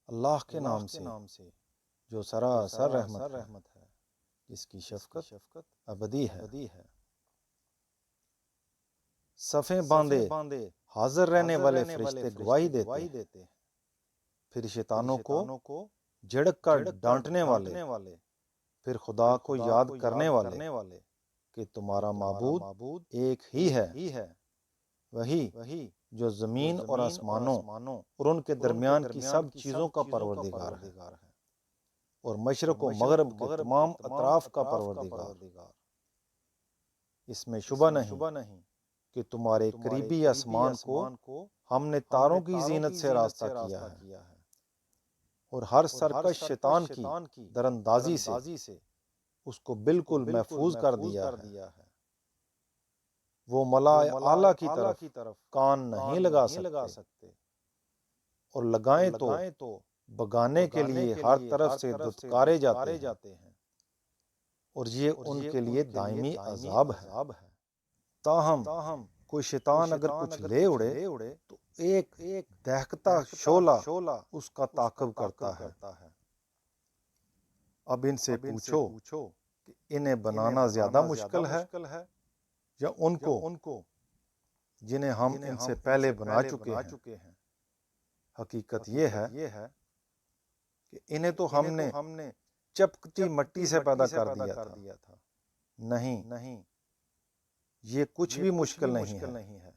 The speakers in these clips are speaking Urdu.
اللہ کے نام سے جو سراسر رحمت ہے، جس کی شفقت ابدی ہے۔ صفیں باندھے حاضر رہنے والے فرشتے گواہی دیتے ہیں، پھر شیطانوں کو جھڑک کر ڈانٹنے والے، پھر خدا کو یاد کرنے والے کہ تمہارا معبود ایک ہی ہے، وہی جو زمین اور آسمانوں اور ان کے درمیان کی سب چیزوں کا پروردگار ہے، اور مشرق و مغرب کے تمام اطراف کا پروردگار۔ اس میں شبہ نہیں کہ تمہارے قریبی آسمان کو ہم نے تاروں کی زینت سے راستہ کیا ہے، اور ہر سرکش شیطان کی دراندازی سے اس کو بالکل محفوظ کر دیا ہے۔ وہ ملائے اعلیٰ کی طرف کان نہیں لگا سکتے، اور لگائیں تو بگانے کے لیے ہر طرف سے دھتکارے جاتے ہیں، اور یہ ان کے لیے دائمی عذاب ہے۔ تاہم کوئی شیطان اگر کچھ لے اڑے تو ایک دہکتا شعلہ اس کا تعاقب کرتا ہے۔ اب ان سے پوچھو کہ انہیں بنانا زیادہ مشکل ہے یا ان کو جنہیں ہم ان سے پہلے بنا چکے ہیں؟ حقیقت یہ ہے کہ انہیں تو ہم نے چپکتی مٹی سے پیدا کر دیا تھا۔ نہیں، یہ کچھ بھی مشکل نہیں ہے،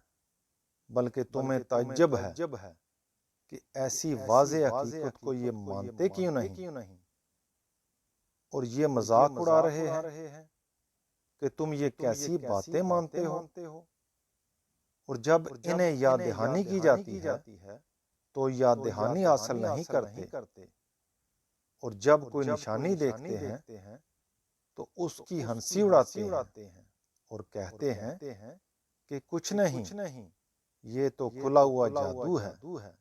بلکہ تمہیں تعجب ہے کہ ایسی واضح حقیقت کو یہ مانتے کیوں نہیں، اور یہ مذاق اڑا رہے ہیں کہ تم یہ کیسی باتیں مانتے ہو۔ اور جب انہیں یاد دہانی کی جاتی ہے تو یاد دہانی حاصل نہیں کرتے، اور جب کوئی نشانی دیکھتے ہیں تو اس کی ہنسی اڑاتے ہیں اور کہتے ہیں کہ کچھ نہیں، یہ تو کھلا ہوا جادو ہے۔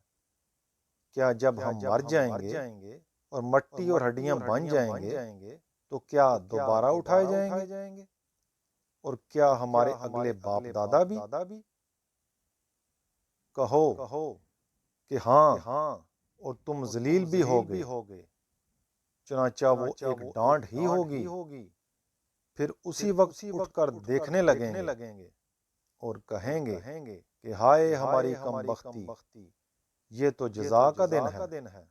کیا جب ہم مر جائیں گے اور مٹی اور ہڈیاں بن جائیں گے تو کیا دوبارہ اٹھائے جائیں گے؟ اور کیا ہمارے اگلے باپ دادا بھی؟ کہو کہ ہاں، اور تم ذلیل بھی ہوگے، چنانچہ وہ ایک ڈانٹ ہی ہوگی، پھر اسی وقت اٹھ کر دیکھنے لگیں گے اور کہیں گے کہ ہائے ہماری کم بختی، یہ تو جزا کا دن ہے۔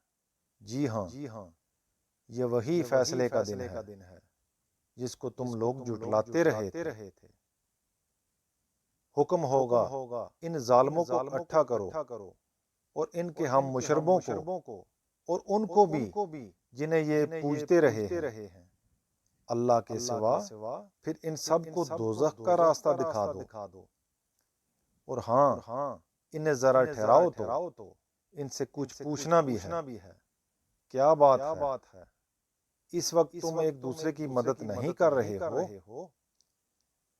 جی ہاں، یہ وہی فیصلے کا دن ہے جس کو تم لوگ جھٹلاتے رہے تھے۔ حکم ہوگا ان ظالموں کو اکٹھا کرو، اور ان کے ہم مشربوں کو، اور ان کو بھی جنہیں یہ پوجتے رہے ہیں اللہ کے سوا، پھر ان سب کو دوزخ کا راستہ دکھا دو۔ اور ہاں، انہیں ذرا ٹھہراؤ تو ان سے کچھ پوچھنا بھی ہے۔ کیا بات ہے؟ اس وقت تم ایک دوسرے کی مدد نہیں کر رہے ہو؟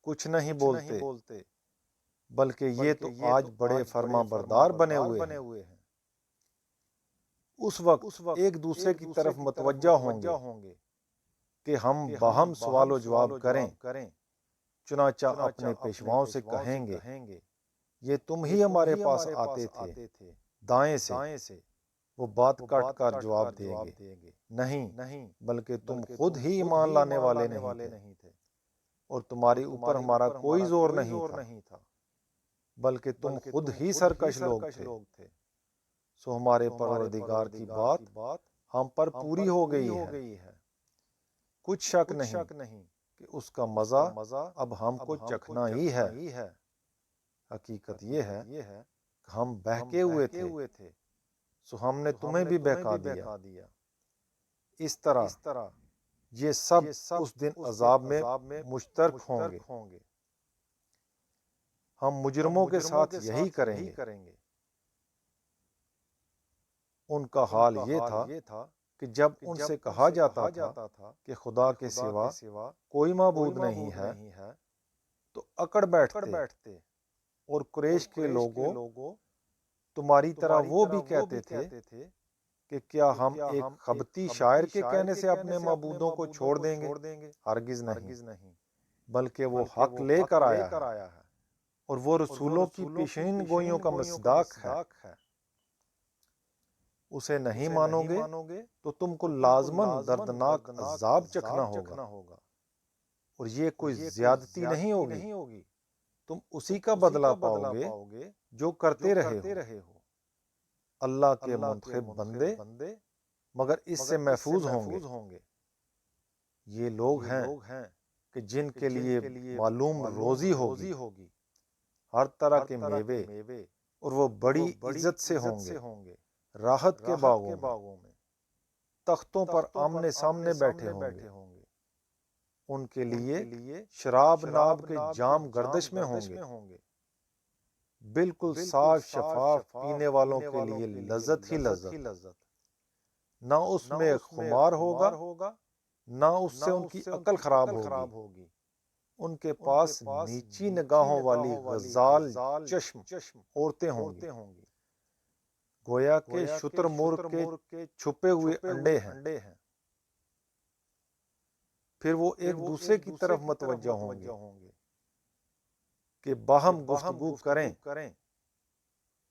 کچھ نہیں بولتے، بلکہ یہ تو آج بڑے فرما بردار بنے ہوئے ہیں۔ اس وقت ایک دوسرے کی طرف متوجہ ہوں گے کہ ہم باہم سوال و جواب کریں، چنانچہ اپنے پیشواؤں سے کہیں گے یہ تم ہی ہمارے پاس آتے تھے دائیں سے۔ وہ بات کاٹ کر جواب دیں گے نہیں، بلکہ تم خود ہی ایمان لانے والے نہیں تھے، اور تمہارے اوپر ہمارا کوئی زور نہیں تھا، بلکہ تم خود ہی سرکش لوگ تھے۔ سو ہمارے پروردگار کی بات ہم پر پوری ہو گئی ہے، کچھ شک نہیں کہ اس کا مزہ اب ہم کو چکھنا ہی ہے۔ حقیقت یہ ہے کہ ہم بہکے ہوئے تھے، سو ہم نے تمہیں بھی بہکا دیا۔ اس طرح یہ سب اس دن عذاب میں مشترک ہوں گے۔ ہم مجرموں کے ساتھ یہی کریں گے۔ ان کا حال یہ تھا کہ جب ان سے کہا جاتا تھا کہ خدا کے سوا کوئی معبود نہیں ہے تو اکڑ بیٹھتے، اور قریش کے لوگوں تمہاری طرح وہ بھی کہتے تھے کہ کیا ہم ایک خبتی شاعر کے کہنے سے اپنے معبودوں کو چھوڑ دیں گے؟ ہرگز نہیں، بلکہ وہ حق لے کر آیا ہے، اور وہ رسولوں کی پیشین گوئیوں کا مصداق ہے۔ اسے نہیں مانو گے تو تم کو لازماً دردناک عذاب چکھنا ہوگا، اور یہ کوئی زیادتی نہیں ہوگی، تم اسی کا بدلہ پاؤ گے جو کرتے رہے ہو۔ اللہ کے منتخب بندے مگر اس سے محفوظ ہوں گے یہ لوگ ہیں کہ جن کے لیے معلوم روزی ہوگی، ہر طرح کے میوے، اور وہ بڑی عزت سے ہوں گے، راحت کے باغوں میں، تختوں پر آمنے سامنے بیٹھے ہوں گے، ان کے لیے شراب ناب کے جام گردش میں ہوں گے، بالکل صاف شفاف پینے والوں کے لیے لذت ہی لذت، نہ اس میں خمار ہوگا، نہ اس سے ان کی عقل خراب ہوگی، ان کے پاس نیچی نگاہوں والی غزال چشم عورتیں ہوں گی، گویا کہ شتر مرغ کے چھپے ہوئے انڈے ہیں، پھر وہ ایک دوسرے کی طرف متوجہ ہوں گے کہ باہم گفتگو کریں،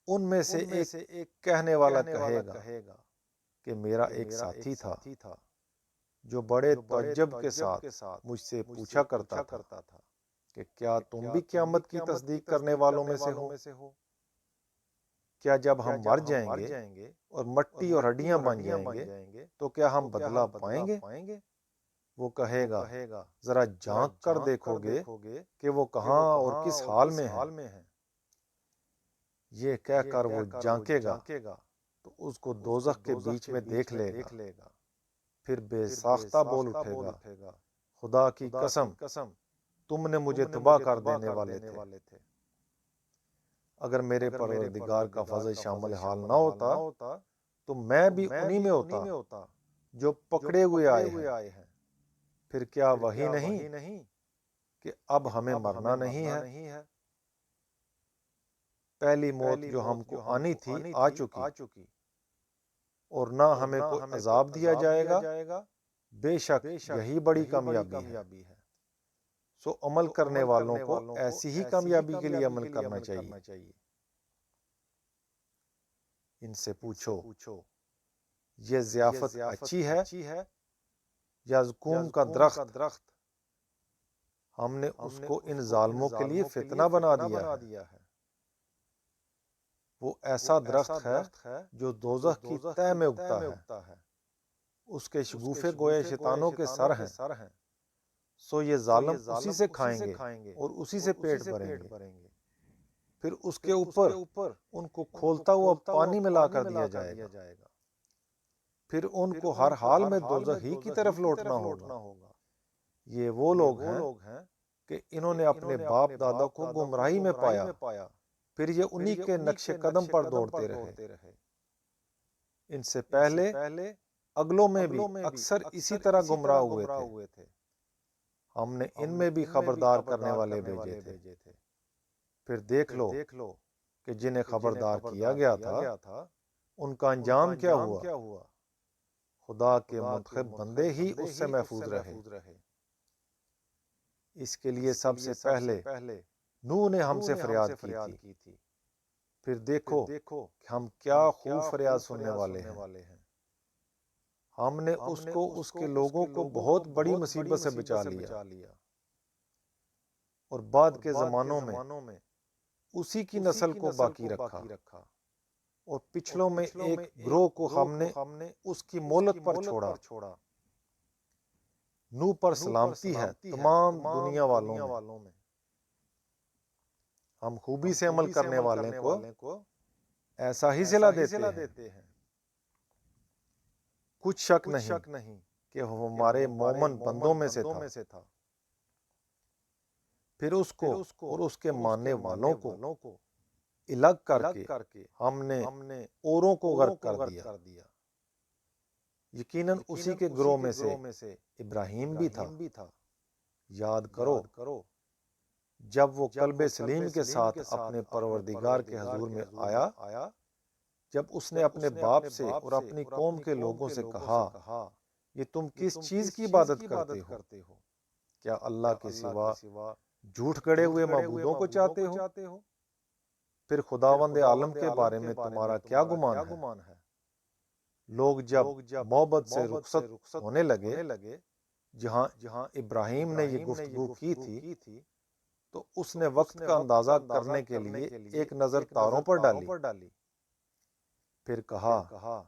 ان میں سے ایک کہنے والا کہے گا کہ میرا ایک ساتھی تھا جو بڑے تعجب کے ساتھ مجھ سے پوچھا کرتا تھا کہ کیا تم بھی قیامت کی تصدیق کرنے والوں میں سے ہو؟ کیا جب ہم مر جائیں گے اور مٹی اور ہڈیاں بن جائیں گے تو کیا ہم بدلہ پائیں گے؟ وہ کہے گا ذرا جھانک کر دیکھو گے کہ وہ کہاں اور کس حال میں ہے۔ یہ کہہ کر وہ جھانکے گا تو اس کو دوزخ کے بیچ میں دیکھ لے گا، پھر بے ساختہ بول اٹھے گا خدا کی قسم تم نے مجھے تباہ کر دینے والے تھے، اگر میرے پروردگار کا فضل شامل حال نہ ہوتا تو میں بھی انہی میں ہوتا جو پکڑے ہوئے آئے ہیں۔ پھر کیا وہی نہیں کہ اب ہمیں مرنا نہیں ہے؟ پہلی موت جو ہم کو آنی تھی آ چکی، اور نہ ہمیں کوئی عذاب دیا جائے گا، بے شک یہی بڑی کامیابی ہے۔ سو عمل کرنے والوں کو ایسی ہی کامیابی کے لیے عمل کرنا چاہیے۔ ان سے پوچھو یہ ضیافت اچھی ہے یا زقوم کا درخت؟ ہم نے اس کو ان ظالموں کے لیے فتنہ بنا دیا ہے، وہ ایسا درخت ہے جو دوزخ کی تہہ میں اگتا ہے، اس کے شگوفے گوئے شیطانوں کے سر ہیں، سو یہ ظالم اسی سے کھائیں گے اور اسی سے پیٹ بھریں گے، پھر اس کے اوپر ان کو کھولتا ہوا پانی ملا کر دیا جائے گا، پھر ان کو ہر حال میں دوزخ ہی کی طرف لوٹنا ہوگا۔ یہ وہ لوگ ہیں کہ انہوں نے اپنے باپ دادا کو گمراہی میں پایا، پھر یہ انہی کے نقش قدم پر دوڑتے رہے۔ ان سے پہلے اگلوں میں بھی اکثر اسی طرح گمراہ ہوئے تھے، ہم نے ان میں بھی خبردار کرنے والے بھیجے تھے۔ پھر دیکھ لو کہ جنہیں خبردار کیا گیا تھا ان کا انجام کیا ہوا، خدا کے منتخب بندے ہی اس سے محفوظ رہے۔ اس کے لیے سب سے پہلے نوح نے ہم سے فریاد کی تھی، پھر دیکھو کہ ہم کیا خوب فریاد سننے والے ہیں، ہم نے اس کو اس کے لوگوں کو بہت بڑی مصیبت سے بچا لیا، اور بعد کے زمانوں میں اسی کی نسل کو باقی رکھا، اور پچھلوں میں ایک گروہ کو ہم نے اس کی مہلت پر چھوڑا۔ نوح پر سلامتی ہے تمام دنیا والوں میں، ہم خوبی سے عمل کرنے والے کو ایسا ہی صلہ دیتے ہیں۔ کچھ شک نہیں کہ وہ ہمارے مومن بندوں میں سے تھا، پھر اس کو اور اس کے ماننے والوں کو الگ کر کے ہم نے اوروں کو غرق کر دیا۔ یقیناً اسی کے گروہ میں سے ابراہیم بھی تھا۔ یاد کرو جب وہ قلب سلیم کے ساتھ اپنے پروردگار کے حضور میں آیا، جب اس نے اپنے باپ سے اور اپنی قوم کے لوگوں سے کہا یہ تم کس چیز کی عبادت کرتے ہو؟ کیا اللہ کے سوا جھوٹ گڑے ہوئے معبودوں کو چاہتے ہو؟ پھر خداوند عالم کے بارے میں تمہارا کیا گمان ہے؟ لوگ جب محبت سے رخصت ہونے لگے، جہاں ابراہیم نے یہ گفتگو کی تھی، تو اس نے وقت کا اندازہ کرنے کے لیے ایک نظر تاروں پر ڈالی، پھر کہا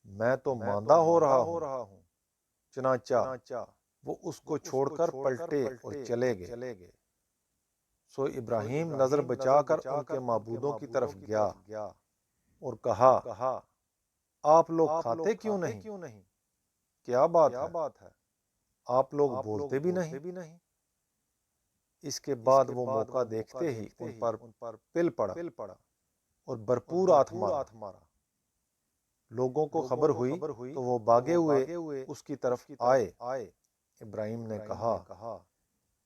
میں تو ماندہ ہو رہا ہوں۔ چنانچہ وہ اس کو چھوڑ کر پلٹے اور چلے گئے۔ سو ابراہیم نظر بچا کر ان کے معبودوں کی طرف گیا اور کہا آپ لوگ کھاتے کیوں نہیں؟ کیا بات ہے؟ آپ لوگ بولتے بھی نہیں۔ اس کے بعد وہ موقع دیکھتے ہی ان پر پل پڑا اور بھرپور ہاتھ مارا۔ لوگوں کو خبر ہوئی تو وہ بھاگے ہوئے اس کی طرف آئے۔ ابراہیم نے کہا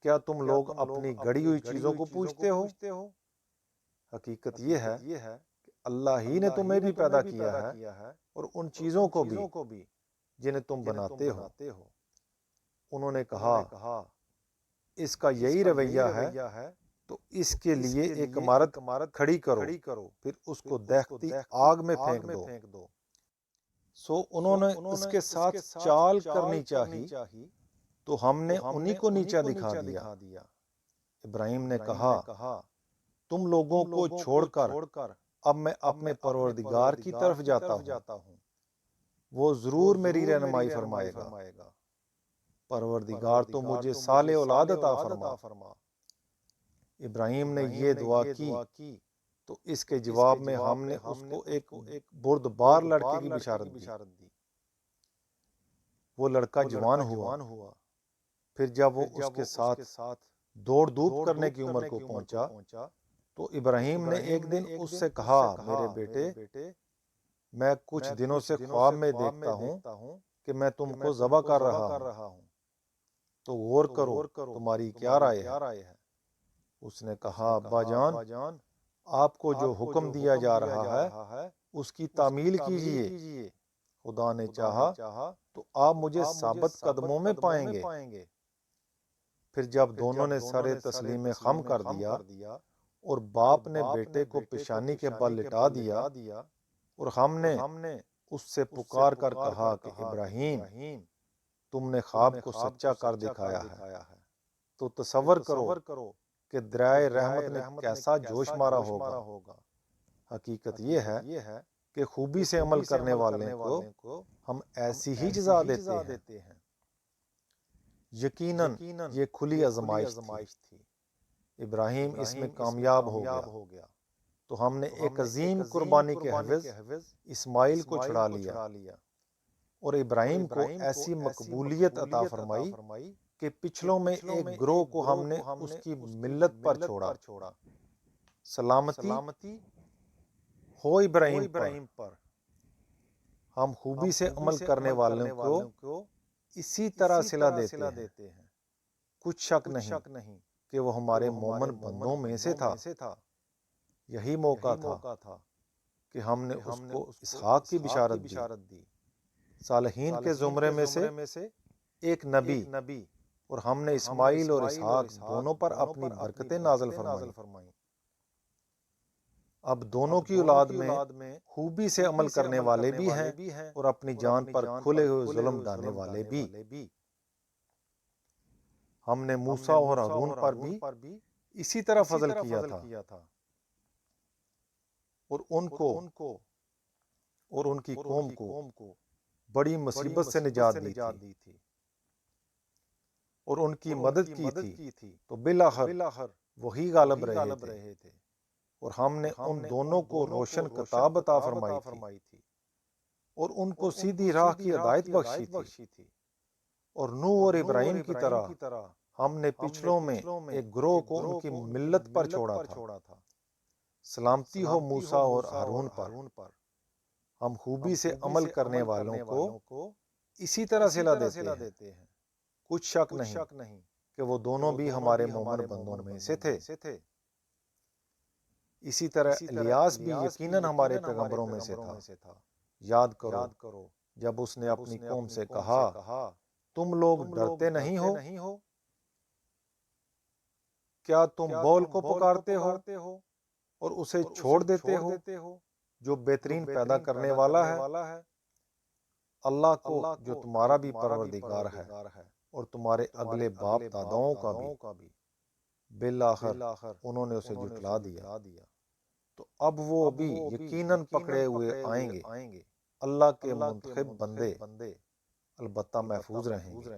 کیا تم لوگ اپنی گڑی ہوئی چیزوں کو پوجتے ہو؟ حقیقت یہ ہے کہ اللہ ہی نے تمہیں بھی پیدا کیا ہے اور ان چیزوں کو بھی جنہیں تم بناتے ہو۔ انہوں نے کہا اس کا یہی رویہ ہے تو اس کے لیے ایک عمارت کھڑی کرو، پھر اس کو دہتی آگ میں پھینک دو۔ سو انہوں نے اس کے ساتھ چال کرنی چاہی تو ہم نے انہی کو نیچا دکھا دیا۔ ابراہیم نے کہا تم لوگوں کو چھوڑ کر اب میں اپنے پروردگار کی طرف جاتا ہوں، وہ ضرور میری رہنمائی فرمائے گا۔ پروردگار تو مجھے صالح اولاد عطا فرما۔ ابراہیم نے یہ دعا کی تو اس کے جواب میں ہم نے اس کو ایک بردبار لڑکے کی بشارت دی۔ وہ لڑکا جوان ہوا، پھر جب وہ اس کے ساتھ دوڑ دھوپ کرنے کی عمر کو پہنچا تو ابراہیم نے ایک دن اس سے کہا میرے بیٹے، میں کچھ دنوں سے خواب میں دیکھتا ہوں کہ میں تم کو ذبح کر رہا ہوں، تو غور کرو تمہاری کیا رائے ہے؟ اس نے کہا ابا جان، آپ کو جو حکم دیا جا رہا ہے اس کی تعمیل کیجئے، خدا نے چاہا تو آپ مجھے ثابت قدموں میں پائیں گے۔ پھر جب دونوں نے سر تسلیم خم کر دیا اور باپ نے بیٹے کو پیشانی کے بل لٹا دیا اور ہم نے اس سے پکار کر کہا کہ ابراہیم، تم نے خواب کو سچا کر دکھایا ہے، تو تصور کرو کہ دریائے رحمت نے کیسا جوش مارا ہوگا۔ حقیقت یہ ہے کہ خوبی سے عمل کرنے والے کو ہم ایسی ہی جزا دیتے ہیں۔ یقیناً یہ کھلی آزمائش تھی۔ ابراہیم اس میں کامیاب ہو گیا تو ہم نے ایک عظیم قربانی کے عوض اسماعیل کو چھڑا لیا، اور ابراہیم کو ایسی مقبولیت عطا فرمائی کہ پچھلوں میں ایک گروہ کو ہم نے اس کی ملت پر چھوڑا۔ سلامتی ہو ابراہیم پر۔ ہم خوبی سے عمل کرنے والوں کو اسی طرح صلہ دیتے ہیں۔ کچھ شک نہیں کہ وہ ہمارے مومن بندوں میں سے تھا۔ یہی موقع تھا کہ ہم نے اس کو اسحاق کی بشارت دی، صالحین کے زمرے میں سے ایک نبی، اور ہم نے اسماعیل اور اسحاق دونوں پر اپنی برکتیں نازل فرمائیں۔ اب دونوں کی اولاد میں خوبی سے عمل کرنے والے بھی ہیں اور اپنی جان پر کھلے ہوئے ظلم ڈالنے والے بھی۔ ہم نے موسیٰ اور ہارون پر بھی اسی طرح فضل کیا تھا، اور ان کو اور ان کی قوم کو بڑی مصیبت سے نجات دی تھی اور ان کی مدد کی تھی، تو بالآخر وہی غالب رہے تھے، اور ہم نے ان دونوں کو روشن کتاب عطا فرمائی تھی اور ان کو سیدھی راہ کی ہدایت بخشی تھی۔ اور نوح اور ابراہیم کی طرح ہم نے پچھلوں میں ایک گروہ کو ان کی ملت پر چھوڑا تھا۔ سلامتی ہو موسیٰ اور ہارون پر۔ ہم خوبی سے عمل کرنے والوں کو اسی طرح صلہ دیتے ہیں۔ کچھ شک نہیں کہ وہ دونوں بھی ہمارے مومن بندوں میں سے تھے۔ اسی طرح الیاس بھی یقیناً ہمارے پیغمبروں میں سے تھا۔ یاد کرو جب اس نے اپنی قوم سے کہا تم لوگ ڈرتے نہیں ہو؟ کیا تم بول کو پکارتے ہو اور اسے چھوڑ دیتے ہو جو بہترین پیدا کرنے والا ہے؟ اللہ کو جو تمہارا بھی پروردگار ہے اور تمہارے اگلے باپ داداؤں کا بھی، بالآخر انہوں نے اسے جھٹلا دیا، تو اب وہ بھی یقیناً پکڑے ہوئے آئیں گے۔ اللہ کے منتخب بندے البتہ محفوظ رہیں گے۔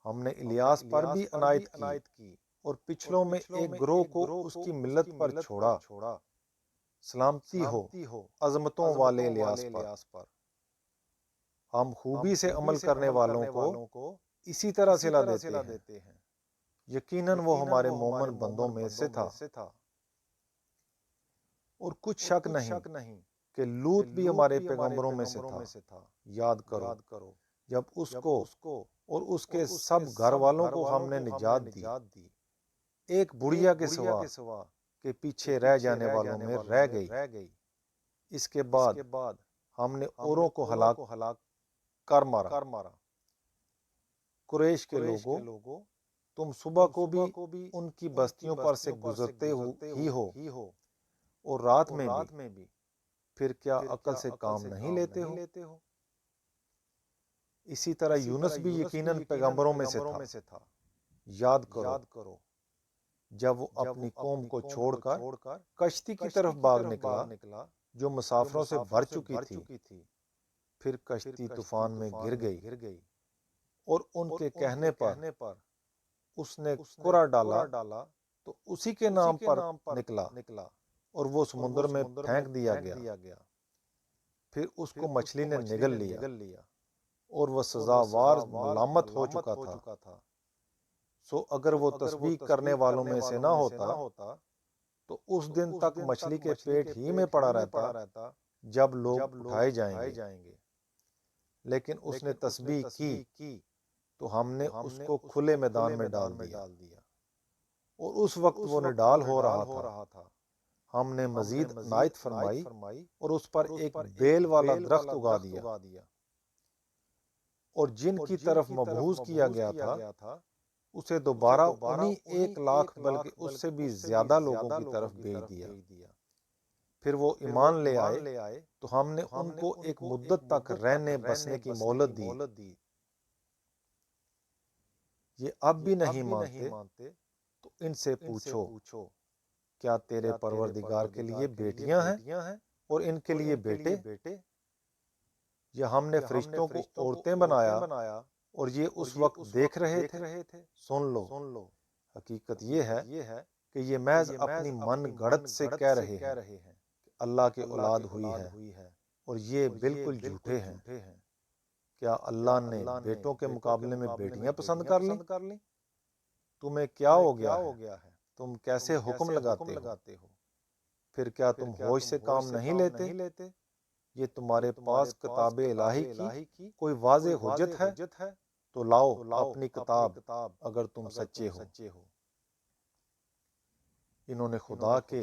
ہم نے الیاس پر بھی عنایت کی اور پچھلوں میں ایک گروہ کو اس کی ملت پر چھوڑا۔ سلامتی ہو عظمتوں والے الیاس پر۔ ہم خوبی سے عمل کرنے والوں کو اسی طرح صلہ دیتے ہیں۔ یقیناً وہ ہمارے مومن بندوں میں سے تھا، اور کچھ شک نہیں کہ لوط بھی ہمارے پیغمبروں میں سے تھا۔ یاد کرو جب اس کو اور اس کے سب گھر والوں کو ہم نے نجات دی، ایک بڑھیا کے سوا کہ پیچھے رہ جانے والوں میں رہ گئی۔ اس کے بعد ہم نے اوروں کو ہلاک کر مارا۔ قریش کے لوگوں، تم صبح کو بھی ان کی بستیوں پر سے گزرتے ہی ہو اور رات میں بھی، پھر کیا عقل سے کام نہیں لیتے ہو؟ اسی طرح یونس بھی یقیناً پیغمبروں میں سے تھا۔ یاد کرو جب وہ اپنی قوم کو چھوڑ کر کشتی کی طرف بھاگ نکلا جو مسافروں سے بھر چکی تھی، پھر کشتی طوفان میں گر گئی اور ان کے کہنے پر اس نے قرع ڈالا تو اسی کے نام پر نکلا اور وہ سمندر میں پھینک دیا گیا۔ پھر اس کو مچھلی نے نگل لیا اور وہ سزاوار ملامت ہو چکا تھا۔ سو اگر وہ تسبیح کرنے والوں میں سے نہ ہوتا تو اس دن تک مچھلی کے پیٹ ہی میں پڑا رہتا جب لوگ اٹھائے جائیں گے۔ لیکن اس نے تسبیح کی تو ہم نے اس کو کھلے میدان میں ڈال دیا، اور اس وقت وہ نڈال ہو رہا تھا۔ ہم نے مزید عنایت فرمائی اور اس پر ایک بیل والا درخت اگا دیا، اور جن کی طرف مبعوث کیا گیا تھا اسے دوبارہ انہی 1,00,000 بلکہ اس سے بھی زیادہ لوگوں کی طرف بھیج دیا۔ پھر وہ ایمان لے آئے تو ہم نے ان کو ایک مدت تک رہنے بسنے کی مہلت دی۔ یہ اب بھی نہیں مانتے تو ان سے پوچھو، کیا تیرے پروردگار کے لیے بیٹیاں ہیں اور ان کے لیے بیٹے؟ یا ہم نے فرشتوں کو عورتیں بنایا اور یہ اس وقت دیکھ رہے تھے؟ سن لو، حقیقت یہ ہے کہ یہ محض اپنی من گڑت سے کہہ رہے ہیں کہ اللہ کی اولاد ہوئی ہے، اور یہ بالکل جھوٹے ہیں۔ کیا اللہ نے بیٹوں کے مقابلے میں بیٹیاں پسند کر لیں؟ تمہیں کیا ہو گیا ہے؟ تم کیسے حکم لگاتے ہو؟ پھر کیا تم ہوش سے کام نہیں لیتے؟ یہ تمہارے پاس کتاب الہی کی کوئی واضح حجت ہے تو لاؤ اپنی کتاب اگر تم سچے ہو۔ انہوں نے خدا کے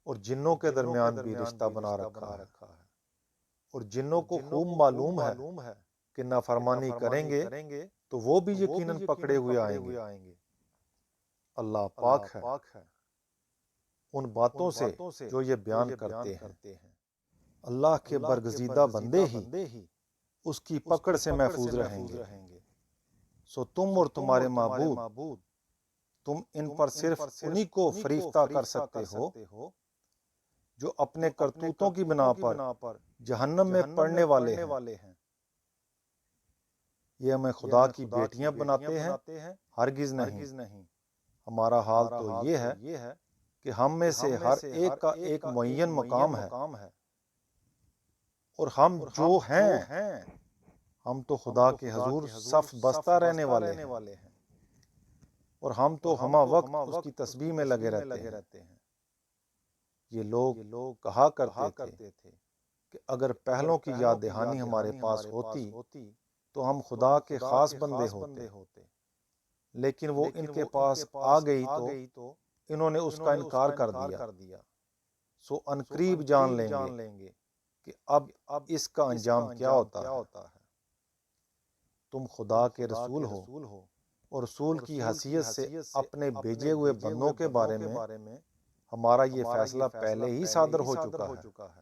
اور جنوں کے درمیان بھی رشتہ بنا رکھا ہے، اور جنوں کو خوب معلوم ہے کہ نافرمانی کریں گے تو وہ بھی یقیناً پکڑے ہوئے آئیں گے۔ اللہ پاک ہے ان باتوں سے جو یہ بیان کرتے ہیں۔ اللہ کے برگزیدہ بندے ہی اس کی پکڑ سے محفوظ رہیں گے۔ سو تم اور تمہارے معبود، تم ان پر صرف انہی کو فریفتہ کر سکتے ہو جو اپنے کرتوتوں کی بنا پر جہنم میں پڑنے والے ہیں۔ یہ ہمیں خدا کی بیٹیاں بناتے ہیں؟ ہرگز نہیں۔ ہمارا حال تو یہ ہے کہ ہم میں سے ہر ایک کا ایک معین مقام ہے، اور ہم جو ہیں ہم تو خدا کے حضور صف بستہ رہنے والے ہیں، اور ہم تو ہمہ وقت اس کی تسبیح میں لگے رہتے ہیں۔ یہ لوگ کہا کرتے تھے کہ اگر پہلوں کی یاد دہانی ہمارے پاس ہوتی تو ہم خدا کے خاص بندے ہوتے، لیکن وہ ان کے پاس آ گئی تو انہوں نے اس کا انکار کر دیا۔ سو عنقریب جان لیں گے کہ اب اس کا انجام کیا ہوتا ہے۔ تم خدا کے رسول ہو اور رسول کی حیثیت سے اپنے بھیجے ہوئے بندوں کے بارے میں ہمارا یہ فیصلہ پہلے ہی صادر ہو چکا ہے۔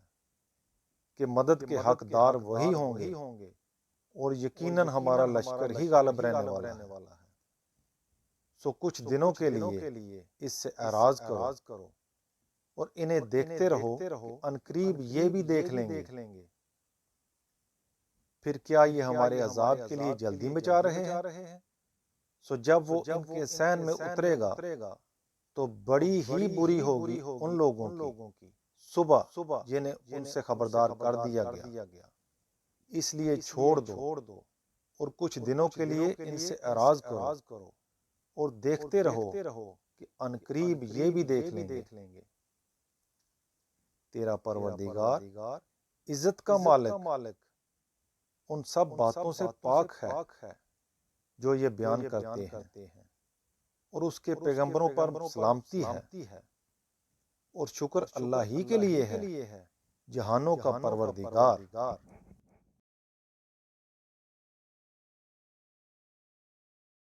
کہ مدد کے حقدار وہی ہوں گے اور یقیناً ہمارا لشکر ہی غالب رہنے والا ہے۔ سو کچھ دنوں کے لیے اس سے اعراض کرو اور انہیں دیکھتے رہو کہ عنقریب یہ بھی دیکھ لیں گے۔ پھر کیا یہ ہمارے عذاب کے لیے جلدی مچا رہے ہیں؟ سو جب وہ ان کے صحن میں اترے گا تو بڑی ہی بری ہوگی ان لوگوں کی صبح جنہیں ان سے خبردار کر دیا گیا۔ اس لیے چھوڑ دو اور کچھ دنوں کے لیے ان سے اعراض کرو اور دیکھتے رہو کہ عنقریب یہ بھی دیکھ لیں گے۔ تیرا پروردگار عزت کا مالک ان سب باتوں سے پاک ہے جو یہ بیان کرتے ہیں، اور اس کے پیغمبروں پر سلامتی ہے، اور شکر اللہ ہی کے لیے ہے، جہانوں کا پروردگار۔